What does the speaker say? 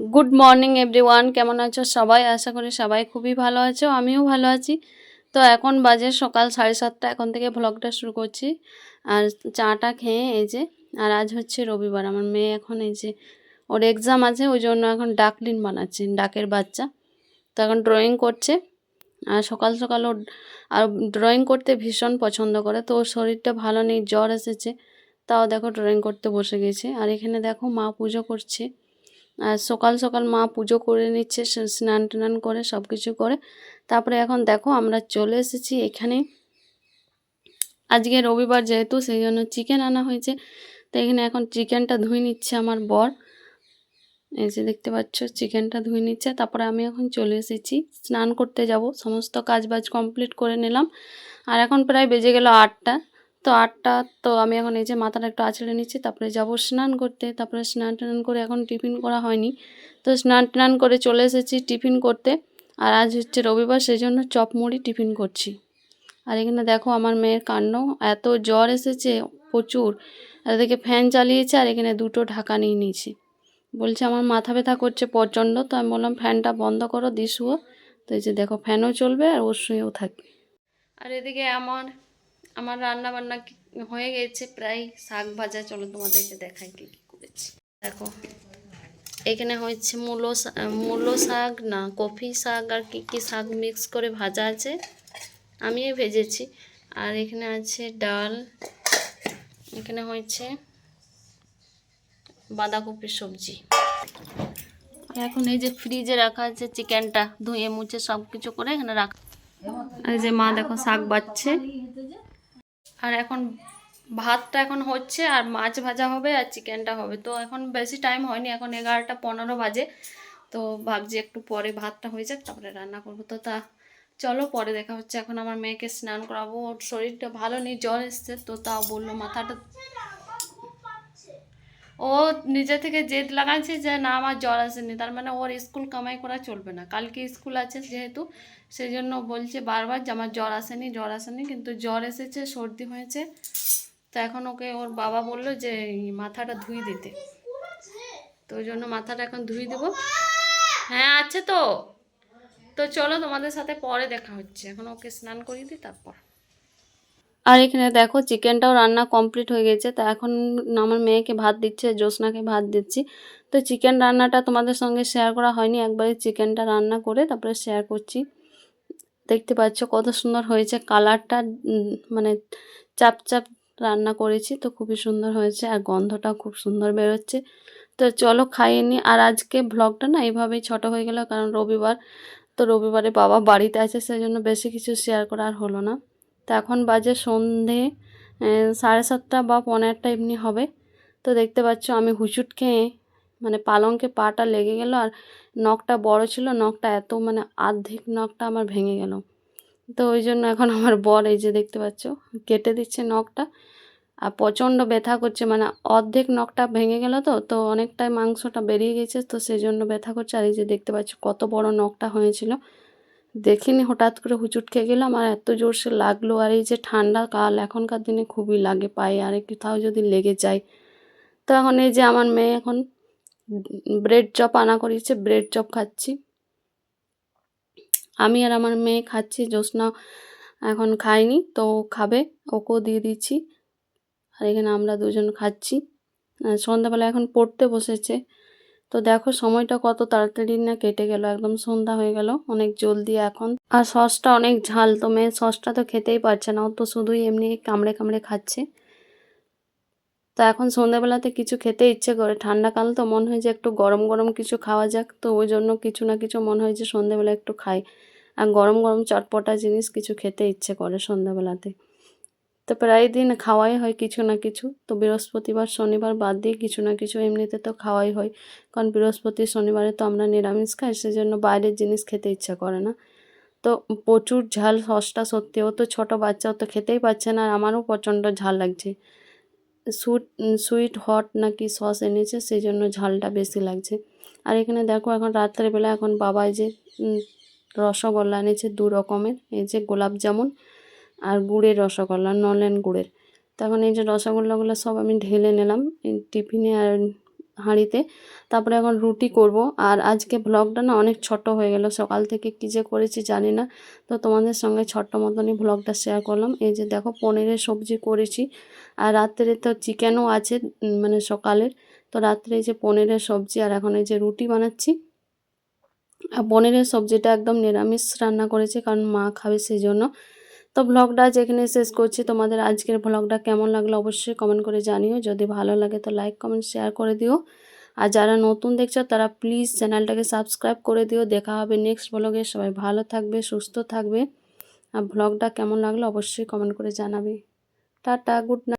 Good morning everyone, কেমন আছো সবাই? আশা করি সবাই খুবই ভালো আছো, আমিও ভালো আছি। তো এখন বাজে সকাল 7:30, এখন থেকে ভ্লগটা শুরু করছি। আর চাটা খেয়ে এই যে, আর আজ হচ্ছে রবিবার, আমার মেয়ে এখন এই যে ওর এক্সাম আছে, ওই জন্য এখন ডাকলিন বানাচ্ছে, ডাকের বাচ্চা। তো এখন ড্রয়িং করছে। আর সকাল সকাল ও আর ড্রয়িং করতে ভীষণ পছন্দ করে। তো ওর শরীরটা ভালো নেই, জ্বর এসেছে, তাও দেখো ড্রয়িং করতে বসে গেছে। আর এখানে দেখো মা পুজো করছে। আর সকাল সকাল মা পুজো করে নিচ্ছে, স্নান টান করে সব কিছু করে। তারপরে এখন দেখো আমরা চলে এসেছি এখানে। আজকে রবিবার যেহেতু, সেই জন্য চিকেন আনা হয়েছে। তো এখানে এখন চিকেনটা ধুয়ে নিচ্ছে আমার বর। এই যে দেখতে পাচ্ছ, চিকেনটা ধুয়ে নিচ্ছে। তারপরে আমি এখন চলে এসেছি, স্নান করতে যাব। সমস্ত কাজ বাজ কমপ্লিট করে নিলাম। আর এখন প্রায় বেজে গেল 8টা। তো 8টা, তো আমি এখন এই যে মাথাটা একটু আঁচড়ে নিচ্ছি, তারপরে যাব স্নান করতে। তারপরে স্নান টান করে এখন টিফিন করা হয়নি, তো স্নান টান করে চলে এসেছি টিফিন করতে। আর আজ হচ্ছে রবিবার, সেই জন্য চপ মুড়ি টিফিন করছি। আর এখানে দেখো আমার মেয়ের কাণ্ড, এত জ্বর এসেছে প্রচুর। আর এদিকে ফ্যান চালিয়েছে, আর এখানে দুটো ঢাকা নিয়ে নিয়েছি। বলছে আমার মাথা ব্যথা করছে প্রচণ্ড। তো আমি বললাম ফ্যানটা বন্ধ করো, দিয়ে শুয়ো। তো এই যে দেখো, ফ্যানও চলবে আর ও শুয়েও থাকবে। আর এদিকে আমার আমার রান্না বান্না হয়ে গেছে প্রায়। শাক ভাজা, চলো তোমাদেরকে দেখাই কি কি করেছি। দেখো এখানে হচ্ছে মূলো শাক না কফি শাক আর কি কি শাক মিক্স করে ভাজা আছে, আমি ভেজেছি। আর এখানে আছে ডাল, এখানে হয়েছে বাঁধাকপির সবজি। এখন এই যে ফ্রিজে রাখা আছে চিকেনটা, ধুয়ে মুছে সব কিছু করে এখানে রাখা। আর এই যে মা দেখো শাক বাচ্ছে। আর এখন ভাতটা এখন হচ্ছে, আর মাছ ভাজা হবে, আর চিকেনটা হবে। তো এখন বেশি টাইম হয়নি, এখন 11টা 15 বাজে। তো ভাবছি একটু পরে ভাতটা হয়ে যাক, তারপরে রান্না করবো। তো চলো পরে দেখা হচ্ছে। এখন আমার মেয়েকে স্নান করাবো, ওর শরীরটা ভালো নেই, জ্বর এসছে। তো তাও বললো মাথাটা, ও নিজে থেকে জেদ লাগাচ্ছে যে না আমার জ্বর আসেনি, তার মানে ওর স্কুল কামাই করা চলবে না। কালকে স্কুল আছে যেহেতু, সেই জন্য বলছে বারবার যে আমার জ্বর আসেনি, জ্বর আসেনি। কিন্তু জ্বর এসেছে, সর্দি হয়েছে। তো এখন ওকে ওর বাবা বললো যে মাথাটা ধুই দিতে, তো ওই জন্য মাথাটা এখন ধুই দেবো। হ্যাঁ আছে তো। তো চলো তোমাদের সাথে পরে দেখা হচ্ছে, এখন ওকে স্নান করিয়ে দিই তারপর। আর এখানে দেখো চিকেনটাও রান্না কমপ্লিট হয়ে গেছে। তো এখন আমার মেয়েকে ভাত দিচ্ছে, জ্যোৎস্নাকে ভাত দিচ্ছি। তো চিকেন রান্নাটা তোমাদের সঙ্গে শেয়ার করা হয়নি, একবারে চিকেনটা রান্না করে তারপরে শেয়ার করছি। দেখতে পাচ্ছ কত সুন্দর হয়েছে কালারটা, মানে চাপ চাপ রান্না করেছি, তো খুবই সুন্দর হয়েছে। আর গন্ধটাও খুব সুন্দর বেরোচ্ছে। তো চলো খাইয়ে নিই। আর আজকে ব্লগটা না এইভাবেই ছোট হয়ে গেল, কারণ রবিবার। তো রবিবারে বাবা বাড়িতে আছে, সেই জন্য বেশি কিছু শেয়ার করা আর হলো না। তো এখন বাজে সন্ধে 7:30 বা 7:45 এমনি হবে। তো দেখতে পাচ্ছ আমি হুচুট খেয়ে, মানে পালঙ্কে পাটা লেগে গেল। আর নখটা বড় ছিল, নখটা এত মানে অর্ধেক নখটা আমার ভেঙে গেল। তো ওই জন্য এখন আমার বর এই যে দেখতে পাচ্ছ কেটে দিচ্ছে নখটা। আর প্রচণ্ড ব্যথা করছে, মানে অর্ধেক নখটা ভেঙে গেল। তো অনেকটাই মাংসটা বেরিয়ে গেছে, তো সেই জন্য ব্যথা করছে। আর এই যে দেখতে পাচ্ছ কত বড় নখটা হয়েছিল, দেখিনি, হঠাৎ করে হুচুট খেয়ে গেলাম আর এত জোরসে লাগলো। আর এই যে ঠান্ডা কাল, এখনকার দিনে খুবই লাগে পায়ে, আর কোথাও যদি লেগে যায়। তো এখন এই যে আমার মেয়ে এখন ব্রেড চপ আনা করেছে, ব্রেড চপ খাচ্ছি আমি। আর আমার মেয়ে খাচ্ছি, জ্যোৎস্না এখন খায়নি, তো ও খাবে, ওকেও দিয়ে দিচ্ছি। আর এখানে আমরা দুজন খাচ্ছি। সন্ধ্যাবেলা এখন পড়তে বসেছে। তো দেখো সময়টা কত তাড়াতাড়ি না কেটে গেল, একদম সন্ধ্যা হয়ে গেল অনেক জলদি এখন। আর সসটা অনেক ঝাল, তো মেয়ে সসটা তো খেতেই পারছে না, ও তো শুধুই এমনি কামড়ে কামড়ে খাচ্ছে। তো এখন সন্ধ্যাবেলাতে কিছু খেতে ইচ্ছে করে, ঠান্ডাকাল তো মনে হয় যে একটু গরম গরম কিছু খাওয়া যাক। তো ওই জন্য কিছু না কিছু মনে হয় যে সন্ধ্যাবেলা একটু খাই। আর গরম গরম চটপটা জিনিস কিছু খেতে ইচ্ছে করে সন্ধ্যাবেলাতে। তো প্রায় দিন খাওয়াই হয় কিছু না কিছু। তো বৃহস্পতিবার শনিবার বাদ দিয়ে কিছু না কিছু এমনিতে তো খাওয়াই হয়, কারণ বৃহস্পতি শনিবারে তো আমরা নিরামিষ খাই, সেজন্য বাইরের জিনিস খেতে ইচ্ছা করে না। তো প্রচুর ঝাল সসটা, সত্যি ও তো ছোটো বাচ্চা, ও তো খেতেই পারছে না। আর আমারও প্রচণ্ড ঝাল লাগছে। সুইট হট নাকি সস এনেছে, সেই জন্য ঝালটা বেশি লাগছে। আর এখানে দেখো এখন রাত্রেবেলা এখন বাবা এই যে রসগোল্লা এনেছে 2 রকমের, এই যে গোলাপ জামুন আর গুড়ের রসগোল্লা, নলেন গুড়ের। তখন এই যে রসগোল্লাগুলো সব আমি ঢেলে নিলাম এই টিফিনে। আর হাঁড়িতে। তারপরে এখন রুটি করব। আর আজকে ব্লগটা না অনেক ছোট হয়ে গেল, সকাল থেকে কী যে করেছি জানি না। তো তোমাদের সঙ্গে ছোট্ট মতনই ব্লগটা শেয়ার করলাম। এই যে দেখো পনিরের সবজি করেছি, আর রাত্রে তো চিকেনও আছে মানে সকালের। তো রাত্রে এই যে পনিরের সবজি, আর এখন এই যে রুটি বানাচ্ছি। আর পনিরের সবজিটা একদম নিরামিষ রান্না করেছি, কারণ মা খাবে সেই জন্য। তো ব্লগটা যেখানে শেষ করছি। তোমাদের আজকের ব্লগটা কেমন লাগলো অবশ্যই কমেন্ট করে জানিও। যদি ভালো লাগে তো লাইক কমেন্ট শেয়ার করে দিও। আর যারা নতুন দেখছো তারা প্লিজ চ্যানেলটাকে সাবস্ক্রাইব করে দিও। দেখা হবে নেক্সট ব্লগে। সবাই ভালো থাকবে, সুস্থ থাকবে। আর ব্লগটা কেমন লাগলো অবশ্যই কমেন্ট করে জানাবে। Tata, good night.